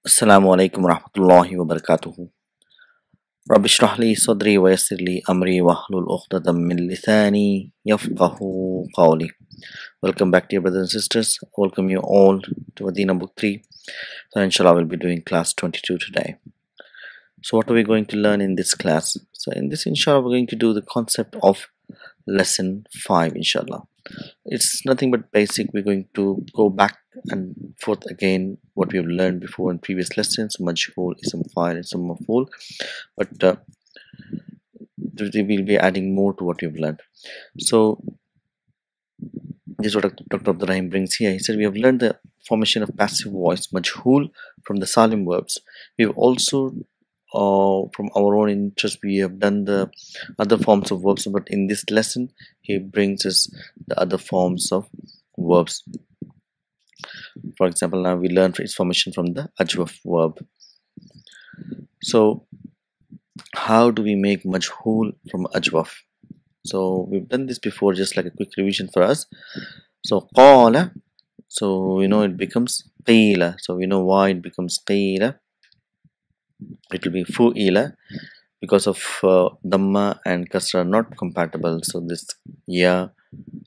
Assalamu alaikum warahmatullahi wabarakatuh. Rabbi shrah li sadri wa yassir li amri wahlul uqdatam min lisani yafqahu qawli. Welcome back, dear brothers and sisters. Welcome you all to Adina Book 3. So inshallah we'll be doing class 22 today. So what are we going to learn in this class? So in this inshallah we're going to do the concept of lesson 5 inshallah. It's nothing but basic. We're going to go back and forth again what we have learned before in previous lessons, majhul, ism fa'il, ism maf'ul, but we will be adding more to what we've learned. So this is what Dr. Abdurrahim brings here. He said we have learned the formation of passive voice majhul from the salim verbs. We've also from our own interest we have done the other forms of verbs, but in this lesson he brings us the other forms of verbs. For example, now we learn its formation from the ajwaf verb. So how do we make majhul from ajwaf? So we've done this before, just like a quick revision for us. So qala, so we know it becomes qila. So we know why it becomes qila. It will be fu'ila because of dhamma and kasra not compatible. So this ya,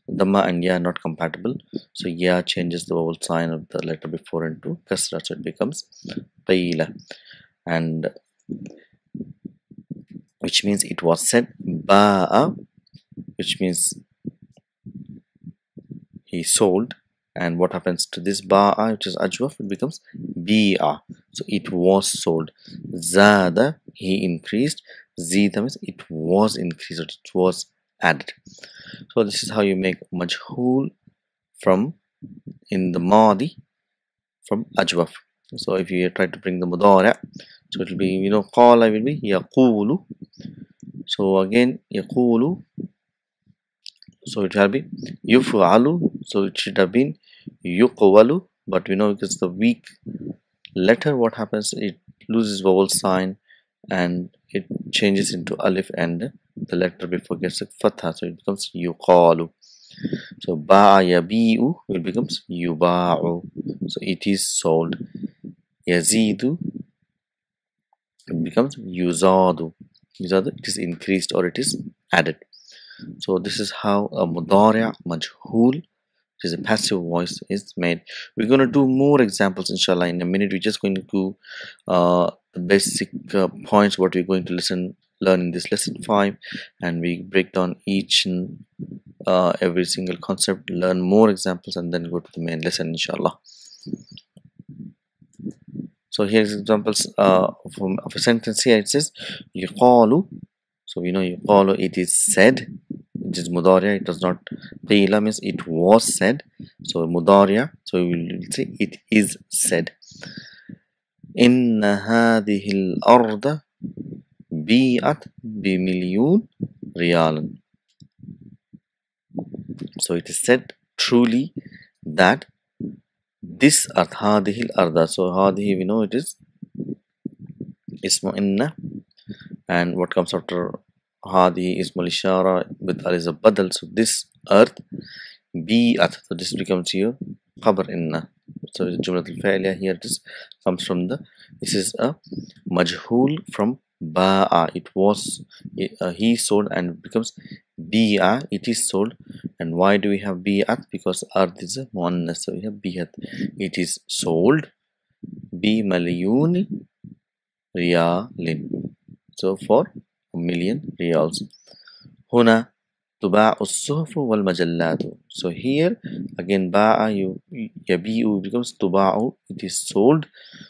dhamma and ya not compatible. So ya changes the vowel sign of the letter before into kasra, so it becomes qila, and which means it was said. Ba'a, which means he sold, and what happens to this ba'a, which is ajwaf, it becomes bi'a, so it was sold. Zada, he increased. Zida means it was increased, or it was added. So this is how you make majhul from in the madi from ajwaf. So if you try to bring the mudara, so it will be, you know, qala will be yaqulu. So again yaqulu, so it will be yuf'alu, so it should have been yuqwalu, but we know because the weak letter, what happens, it loses vowel sign and it changes into alif, and the letter before gets a fatha, so it becomes yuqalu. So ba'a yabi'u will becomes yuba'u, so it is sold. Yazidu, it becomes yuzadu. Yuzadu, it is increased or it is added. So this is how a mudari' majhul, which is a passive voice, is made. We're going to do more examples inshallah in a minute. We're just going to do the basic points what we're going to learn in this lesson 5, and we break down each and every single concept, learn more examples, and then go to the main lesson inshallah. So here's examples of a sentence. Here it says yuqalu, so we know yuqalu, it is said. It is mudariya, it does not, qila means it was said, so mudariya, so we will say it is said. Inna hadhihi al-arda bi'at bimilyon riyalan, so it is said truly that this earth, hadhihi al-arda, so hadhihi we know it is ismu inna, and what comes after hadi ismul ishara with al is a badal, so this earth bi'at, so this becomes your khabar inna, so jumlatul fa'iliya here it is comes from the, this is a majhul from ba'a, it was he sold, and it becomes bi'a, it is sold. And why do we have bi'at? Because earth is a muannas, so we have bi'at, it is sold bi malyuni riyalin, so for a million riyals. Huna تباع الصحف والمجلات, so here again ba'a yabi'u becomes tuba'u, it is sold.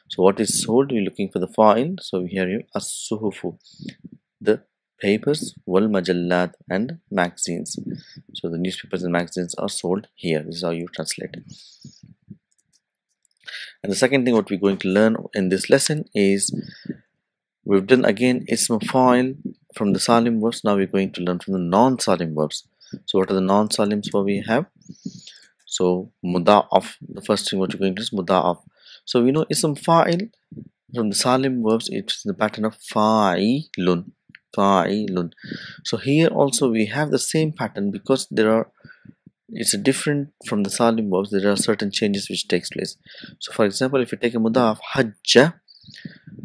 So what is sold, we're looking for the fa'il, so here you as-suhufu, the papers, wal majallat, and magazines, so the newspapers and magazines are sold here. This is how you translate. And the second thing what we're going to learn in this lesson is, we've done again ism fa'il from the salim verbs. Now we're going to learn from the non-salim verbs. So what are the non-salims what we have? So muda'af, the first thing what you're going to do is muda'af. So we know ism fa'il from the salim verbs, it's the pattern of fa'ilun, fa'ilun. So here also we have the same pattern, because there are 4 it's a different from the salim verbs. There are certain changes which takes place. So for example, if you take a mudaf hajja,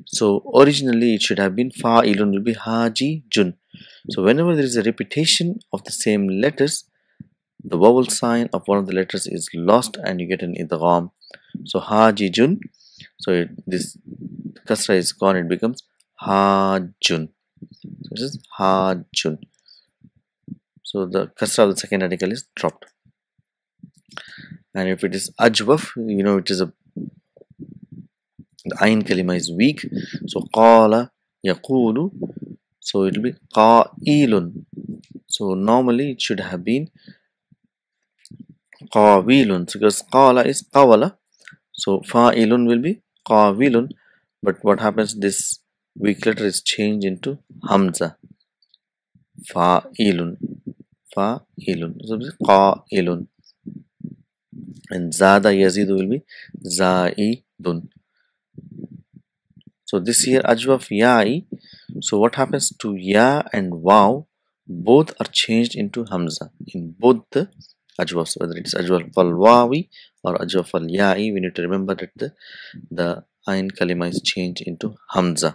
so originally it should have been fa'ilun, will be haji jun. So whenever there is a repetition of the same letters, the vowel sign of one of the letters is lost and you get an idgham. So haji jun, so this kasra is gone, it becomes hajun. So this is hajun. So the kasra of the second article is dropped. And if it is ajwaf, you know, it is a, the ayn kalima is weak. So qala yaqulu, so it will be qailun. So normally it should have been qawilun, because qala is qawala, so fa'ilun will be qawilun. But what happens, this weak letter is changed into hamza, fa'ilun, fa'ilun, so it is qailun. And zada yazidu will be zaidun. So this here ajwaf ya'i, so what happens to ya and waw, both are changed into hamza in both the ajwafs, whether it is ajwaf al wawi or ajwaf al ya'i. We need to remember that the ayn kalima is changed into hamza.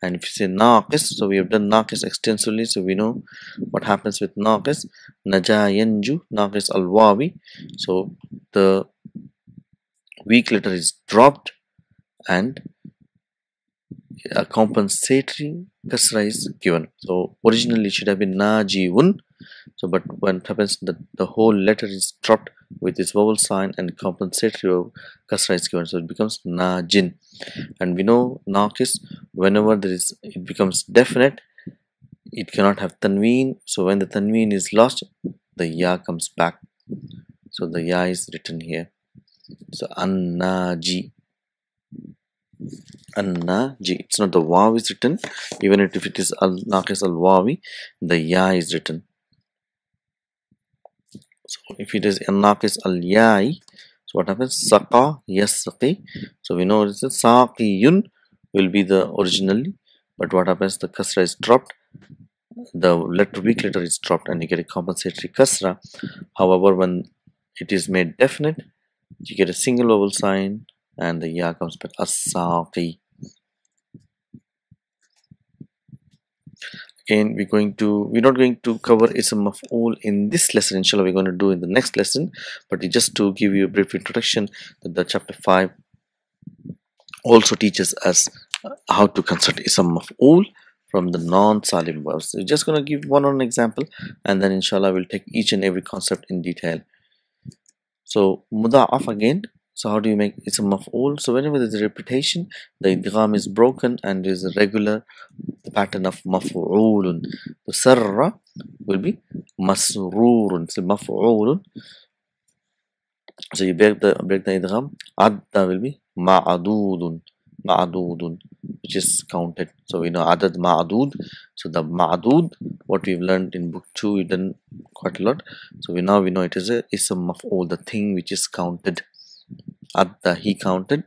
And if you say naqis, so we have done naqis extensively, so we know what happens with naqis. Naja yanju, naqis al wawi, so the weak letter is dropped and a compensatory kasra is given. So originally it should have been najiun, so but when it happens that the whole letter is dropped with its vowel sign and compensatory kasra is given, so it becomes najin. And we know naqis, whenever there is, it becomes definite, it cannot have tanween. So when the tanween is lost, the ya comes back, so the ya is written here. So annaji, annaji, it's not the waw is written, even if it is al naqis al wawi, the ya is written. So if it is al naqis al ya'i, so what happens, saqa yasqi, so we know it's a saqiyun will be the originally, but what happens, the kasra is dropped, the weak letter is dropped and you get a compensatory kasra. However, when it is made definite, you get a single vowel sign and the ya comes back, as-saqi. Again, we're not going to cover ism maf'ul in this lesson. Inshallah, we're going to do in the next lesson, but just to give you a brief introduction, that the chapter 5 also teaches us how to construct ism maf'ul from the non-salim verbs. So we're just going to give one example, and then inshallah we'll take each and every concept in detail. So muda'af again. So how do you make ism maf'ul? So whenever there's a repetition, the idgham is broken and there is a regular pattern of maf'ulun. So sarra will be masrurun. So maf'ulun. So you break the idgham. Adda will be ma'adudun. Ma'adudun, which is counted. So we know adad ma'adud. So the ma'adud, what we've learned in book 2, we've done quite a lot. So we know it is a ism maf'ul, the thing which is counted. Adda, he counted.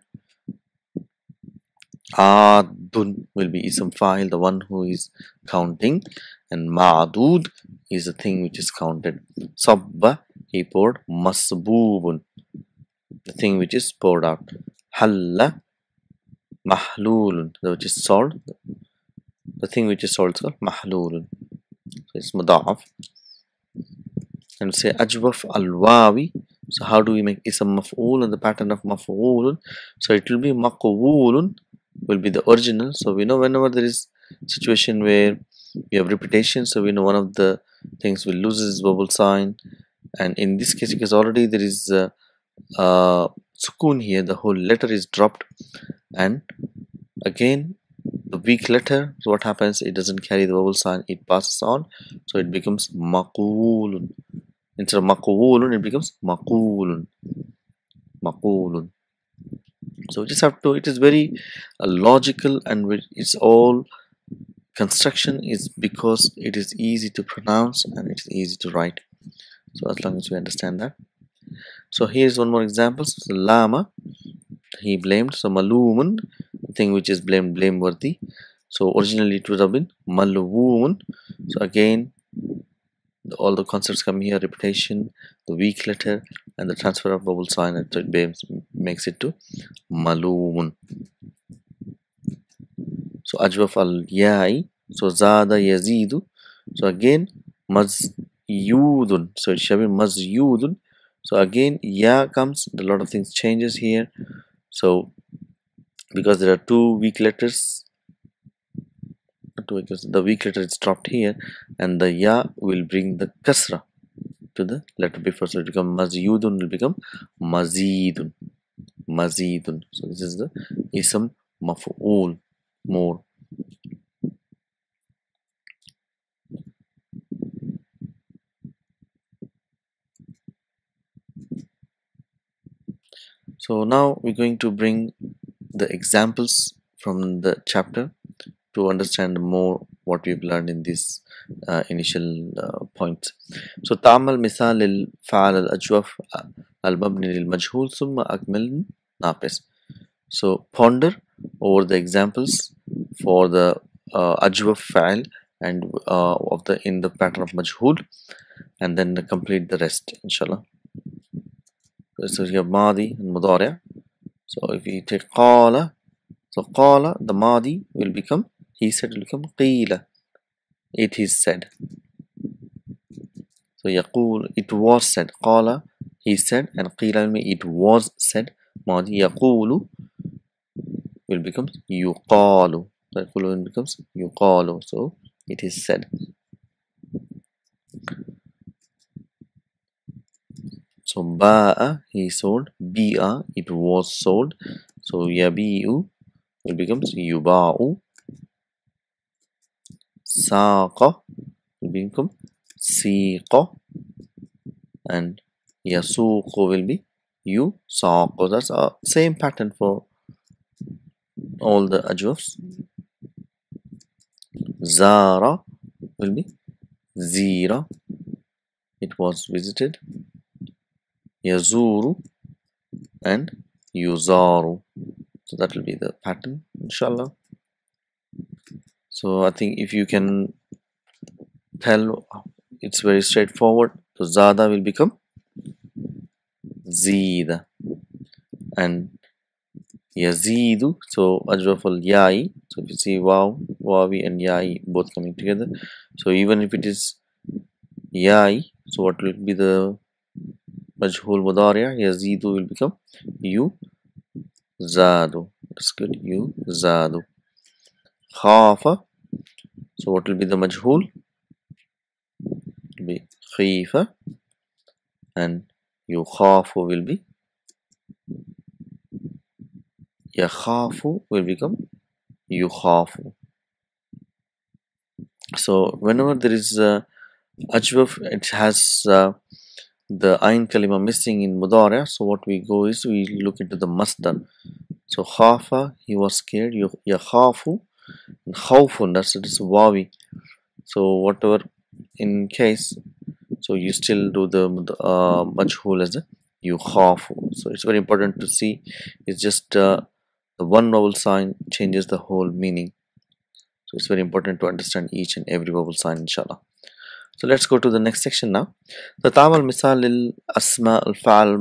Adun will be ism fa'il, the one who is counting, and ma'adud is the thing which is counted. Sabba, he poured. Masbubun, the thing which is poured out. Halla, mahlulun, which is salt, the thing which is salt is called mahlulun. So it's muda'af. And say ajwaf al-wawi. So how do we make ism maf'ul and the pattern of maf'ulun? So it will be maqwulun will be the original. So we know whenever there is situation where we have repetition, so we know one of the things will lose its vowel sign, and in this case, because already there is sukun here, the whole letter is dropped, and again the weak letter, so what happens, it doesn't carry the vowel sign, it passes on, so it becomes maqulun. Instead of maqulun, it becomes maqulun. Maqulun. So we just have to, it is very logical, and it's all construction is because it is easy to pronounce and it is easy to write. So as long as we understand that. So here's one more example. So lama, he blamed. So malumun, thing which is blameworthy. So originally it would have been malwumun. So again all the concepts come here: repetition, the weak letter, and the transfer of vowel sign, and it makes it to malumun. So ajwaf al ya'i, so zada yazidu, so again mazyudun, so it shall be mazyudun. So again ya comes, a lot of things changes here. So because there are two weak letters, the weak letter is dropped here, and the ya will bring the kasra to the letter before, so it become mazyudun, will become mazidun, mazidun. So this is the ism maf'ul, more. So now we're going to bring the examples from the chapter to understand more what we've learned in this initial points. So تعمل مثال الفعل الأجوف المبني للمجهول ثم أكمل ناقص. So ponder over the examples for the أجوف فعل and of the in the pattern of majhul, and then complete the rest inshallah. So you have madi and mudari'. So if you take qala, so qala, the madi will become, he said, will become qila, it is said. So yaqul, it was said. Qala, he said, and qila will mean it was said. Madi yaqulu will become yuqalu. Yaqulu becomes yuqalu. So it is said. So ba'a, he sold. Bi'a, it was sold. So yabi'u will becomes yuba'u. Saqa will become siqa, and yasuqu will be yusaqu. That's a same pattern for all the ajwafs. Zara will be zira, it was visited. Yazuru and yuzaru. So that will be the pattern inshallah. So I think if you can tell, it's very straightforward. So zada will become zida, and yazidu, so ajwaf al ya'i. So if you see waw, wawi and ya'i both coming together, so even if it is ya'i, so what will be the majhul mudari'? Yazidu will become yu zadu. That's good, yu zadu. Khafa, so what will be the majhul? It will be khifa, and yukhafu will be, yakhafu will become yukhafu. So whenever there is ajwaf, it has the ayn kalima missing in mudari', so what we go is we look into the masdar. So khafa, he was scared. Yakhafu, and khawfun, that's it is wawi. So whatever in case, so you still do the majhul as a yukhafu. So it's very important to see, it's just the one vowel sign changes the whole meaning. So it's very important to understand each and every vowel sign inshallah. So let's go to the next section now. So تعمل مثال الأسماء الفعل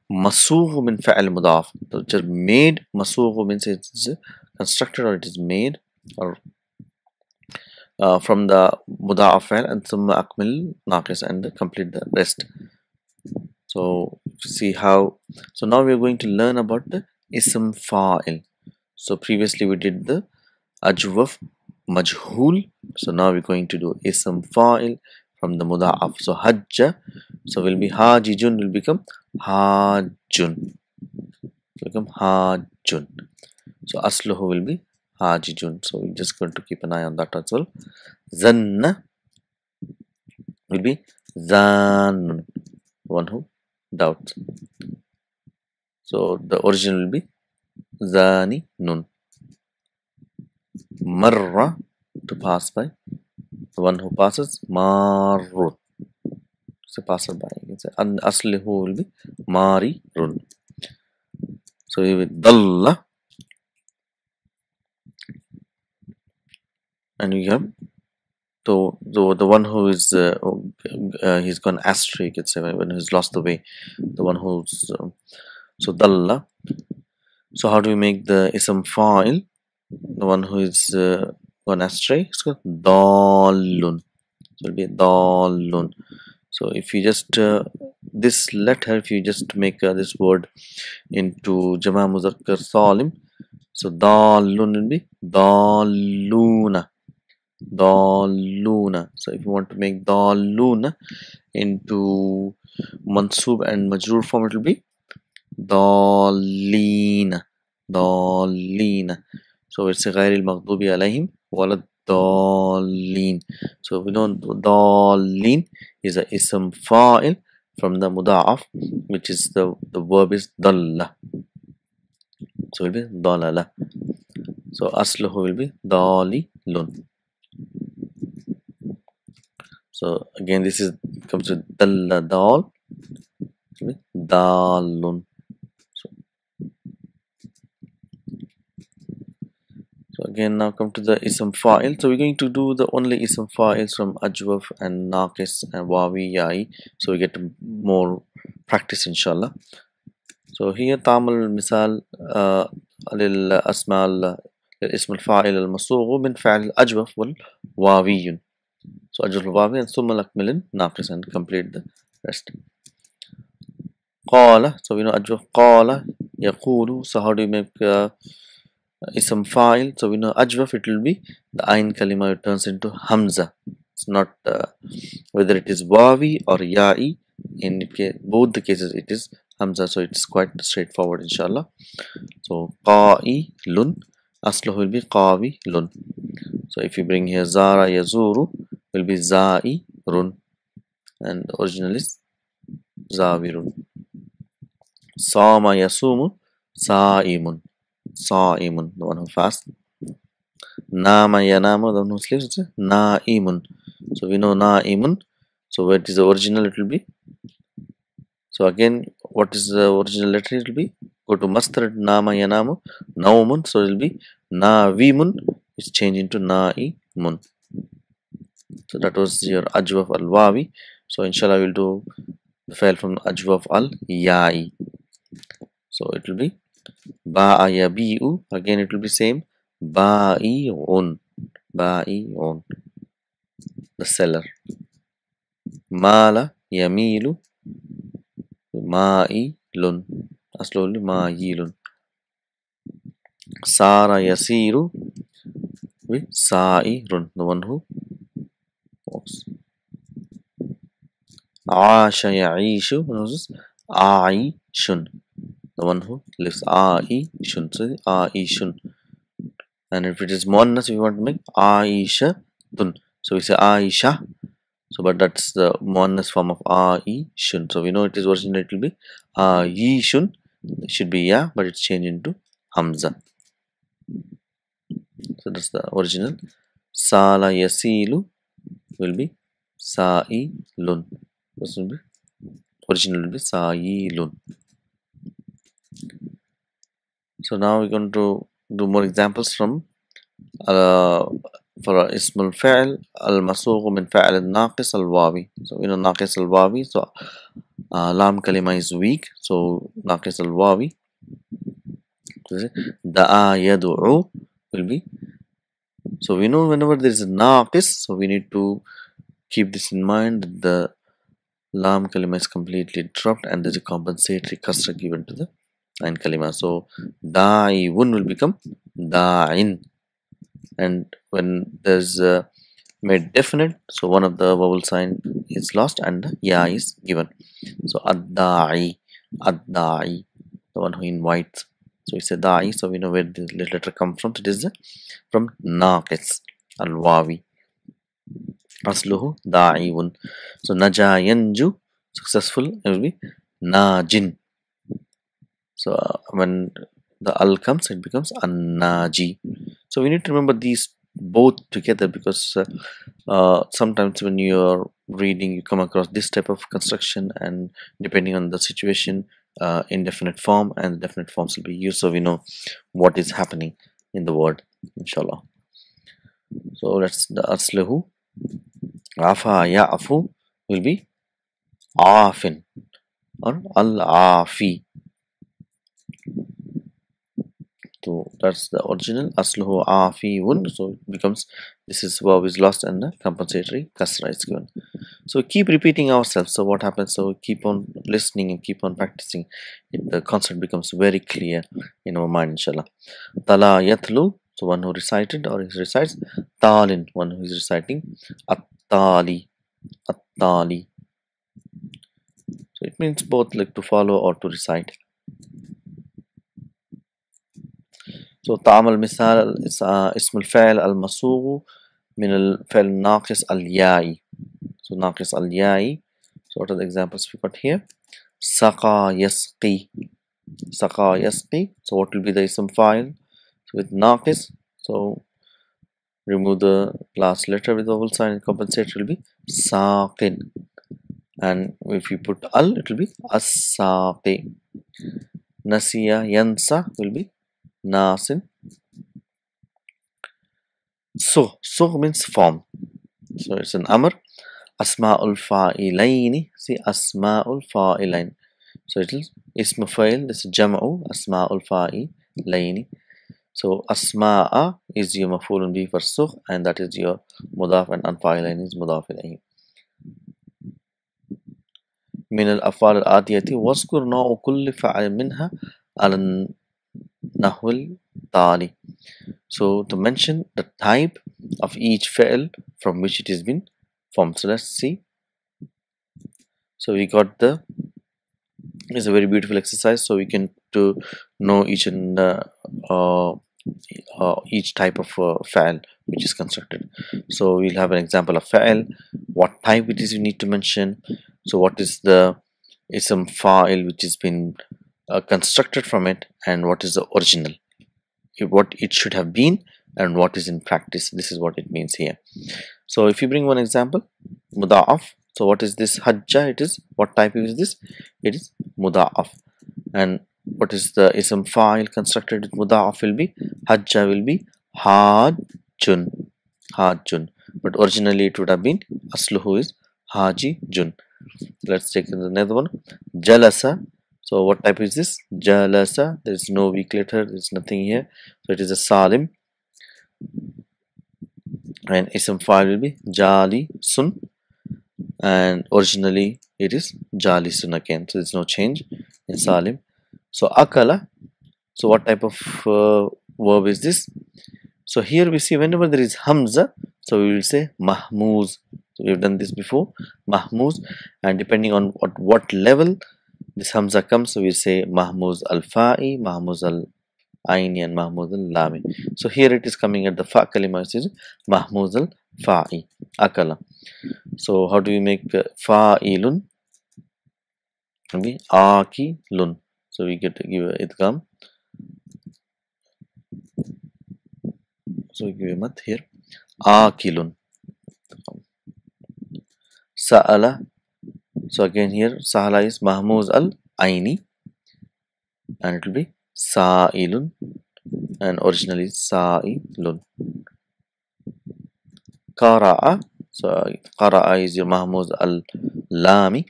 مصوغ من فعل مضاف. So just made, مصوغ means it's constructed or it is made or from the مضاعف فعل, and ثم أكمل ناقص, and complete the rest. So see how. So now we are going to learn about the ism fa'il. So previously we did the ajwaf majhul, so now we're going to do ism fa'il from the muda'af. So hajja, so will be hajijun, will become hajjun, become hajjun. So asluhu will be hajijun. So we're just going to keep an eye on that as well. Zanna will be zan, one who doubts. So the origin will be zani nun. Marra, to pass by, the one who passes. Marrut, so passerby. And aslihu will be mari run. So we will dalla, and we have So the one who is he's gone astray, you could say, when he's lost the way, the one who's so dalla. So how do we make the ism fa'il? The one who is gone astray, it's called dallun. So it'll be dallun. So if you just this letter, if you just make this word into Jama Muzakkar Salim, so dallun will be dalluna. Dalluna. So if you want to make dalluna into mansub and majroor form, it will be dallina. Dallina. So it's a ghairil maghdubi alayhim walad dallin. So we know dallin is a ism fa'il from the muda'af, which is the verb is dalla. So it will be dalala. So asluhu will be dalilun. So again, this is comes with dalla dal, dalun. So again, now come to the ism fa'il. So we're going to do the only ism fa'ils from ajwaf and naqis and wawi ya'i. So we get more practice, inshallah. So here تعمل المثال للأسماء الاسم الفاعل المصوغ من فعل الأجوف والواوي. So أجوف الواوي and ثم الأكمل ناقص and complete the rest. قال, so we know أجوف قال يقول. So how do you make ism fa'il? So we know ajwaf, it will be the ayn kalima, it turns into hamza. It's not whether it is wawi or ya'i. In both the cases it is hamza, so it's quite straightforward, inshallah. So qa'ilun, asluhu will be qawilun. So if you bring here zara yazuru, will be za'irun, and the original is zawirun. Sama yasumu, sa'imun. Sa'imun, the one who fasts. Nama yanamu, the one who sleeps, it's na'imun. So we know na'imun. So what is the original? It will be. So again, what is the original letter? It will be. Go to mastar, nama yanamu, naumun. So it will be navimun. It's changed into na'imun. So that was your ajwaf al wawi. So inshallah we'll do the file from ajwaf al ya'i. So it will be ba'a yabi'u. Again it will be same. Ba'i'un. Ba'i'un, the seller. Mala yamilu, ma'ilun, slowly ma'ilun. Sara yasiru with sa'irun, the one who walks. Asha ya'ishu, a'ishun, the one who lives. A'ishun, so a'ishun. And if it is muannas, we want to make Aisha tun. So we say Aisha. So but that's the muannas form of Aishun. So we know it is originally, it will be Aishun. It should be ya, but it's changed into Hamza. So that's the original. Sala yasilu will be Sa'ilun. This will be original, will be Sa'ilun. So now we're going to do more examples from for اسم الفعل المصوغ من فعل الناقص الواوي. So we know ناقص الواوي. So lam kalima is weak. So ناقص الواوي. دعا يدعو will be. So we know whenever there is a naqis, so we need to keep this in mind, that the lam kalima is completely dropped and there's a compensatory kasra given to the ain kalima. So da'i'un will become da'in. And when there's made definite, so one of the vowel sign is lost and the ya is given. So ad-da'i, ad-da'i, the one who invites. So it's a da'i. So we know where the letter comes from. It is from naqis al-wawi. Asluhu da'i'un. So naja yanju, successful, it will be najin. So when the al comes, it becomes an-naji. So we need to remember these both together, because sometimes when you're reading, you come across this type of construction, and depending on the situation, indefinite form and definite forms will be used, so we know what is happening in the word, inshallah. So that's the aslahu Afa ya'fu will be afin or al-afi. So that's the original asluhu afiyun. So it becomes, this is verb is lost and the compensatory kasra is given. So keep repeating ourselves. So what happens? So keep on listening and keep on practicing. The concept becomes very clear in our mind, inshallah. Tala yatlu, so one who recited or he recites. Talin, one who is reciting. At-tali, at-tali. So it means both, like to follow or to recite. So طعم المثال اسم الفعل المصوغ من الفعل الناقص اليائي. So ناقص اليائي. So what are the examples we got here? سقى يسقي. سقى يسقي. So what will be the ism file? So with ناقص, so remove the last letter with vowel sign and compensate will be ساقٍ. And if you put al, it will be as-saqi. Nasiya yansa will be nasin. Sugh means form. So it's an amr. Asma'ul fa'ilaini. See, asma'ul fa'ilain. So it is ism fa'il. This is jam'u asma'ul fa'ilaini. So asma'a is your maf'ulun bi for sugh, and that is your mudaf, and fa'ilain is mudaf ilayhi. من الأفعال الآتية واذكر نوع كل فعل منها على النحو التالي. So to mention the type of each fi'l from which it has been formed. So let's see. So we got the, it's a very beautiful exercise, so we can to know each and each type of file which is constructed. So we'll have an example of file, what type it is you need to mention. So what is the ism file which has been constructed from it, and what is the original, what it should have been, and what is in practice. This is what it means here. So if you bring one example, muda'af. So what is this hajja? It is, what type is this? It is muda'af. And what is the ism fa'il constructed with muda'af will be, hajja will be hajjun, hajjun. But originally it would have been, asluhu is hajijun. Let's take another one, jalasa. So what type is this? Jalasa. There is no weak letter, there is nothing here. So it is a salim. And ism fa'il will be jali sun, and originally it is jali sun again, so there's no change in salim. So akala. So what type of verb is this? So here we see whenever there is hamza, so we will say mahmuz. So we've done this before, mahmuz, and depending on what level this hamza comes, so we say mahmuz al-fa'i, mahmuz al-aini, and mahmuz al-lami. So here it is coming at the fa kalima, it is mahmuz al-fa'i, akala. So how do we make fa'ilun? Be akilun. So we get to give a idgham. So we give a mat here, akilun. Sa'ala. So again here sa'ala is mahmuz al-aini, and it will be sa'ilun, and originally sa'ilun. Qara'a. So qara'a is your mahmuz al-lami.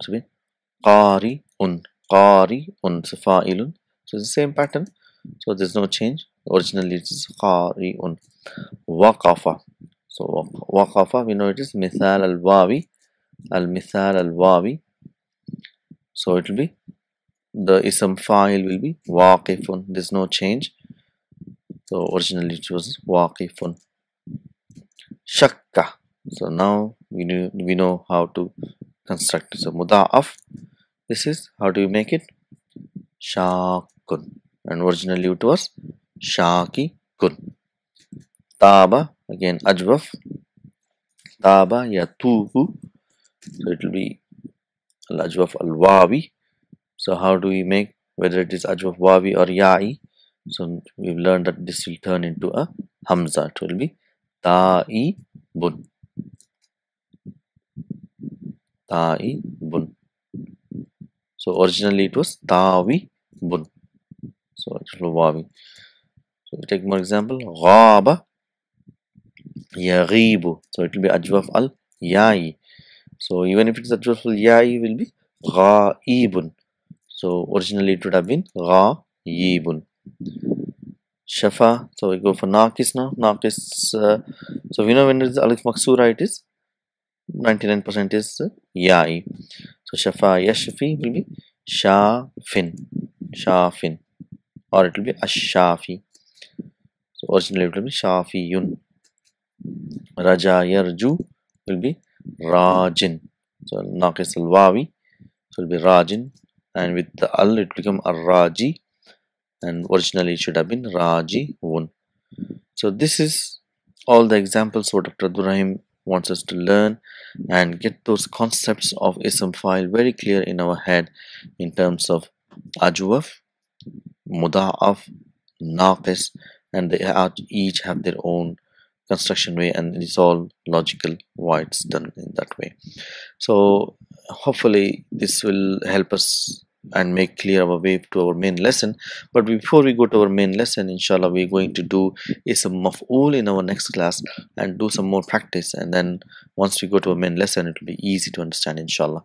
So be qari'un, qari'un, so fa'ilun. So it's the same pattern, so there's no change. Originally it is qari'un. Waqafa. So waqafa, we know it is mithal al-wawi, al-mithal al-wawi. So it will be, the ism fa'il will be waqifun, there's no change. So originally it was waqifun. Shakka. So now we know how to construct. So muda'af, this is how do you make it? Shakun, and originally it was shakikun. Taba, again ajwaf, taba yatubu, so it will be al-ajwaf al-wawi. So how do we make, whether it is ajwaf wawi or ya'i? So we've learned that this will turn into a hamza. It will be ta'ibun, ta'ibun. So originally it was ta'wibun, so it will wawi. So we take more example, ghaba. Yaghibu. So it will be ajwaf al yai. So even if it's ajwaf al yai, will be ghaibun. So originally it would have been ghaibun. Shafa. So we go for naqis now. Naqis. So we know when it is alif maksura, it is 99% is yai. So shafa yashfi will be shafin. Shafin. Or it will be ashafi. So originally it will be shafiyun. Raja yarju will be rajin. So naqis al wawi, so it will be rajin, and with the al it become raji, and originally it should have been raji wun. So this is all the examples what Dr. Abdurrahim wants us to learn and get those concepts of ism file very clear in our head in terms of ajwaf, muda'af, naqis, and they each have their own construction way, and it's all logical why it's done in that way. So hopefully this will help us and make clear our way to our main lesson. But before we go to our main lesson, inshallah, we're going to do ism maf'ul in our next class and do some more practice, and then once we go to our main lesson it will be easy to understand, inshallah.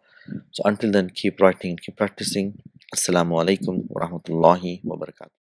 So until then, keep writing and keep practicing. Assalamu alaikum wa rahmatullahi wa barakatuh.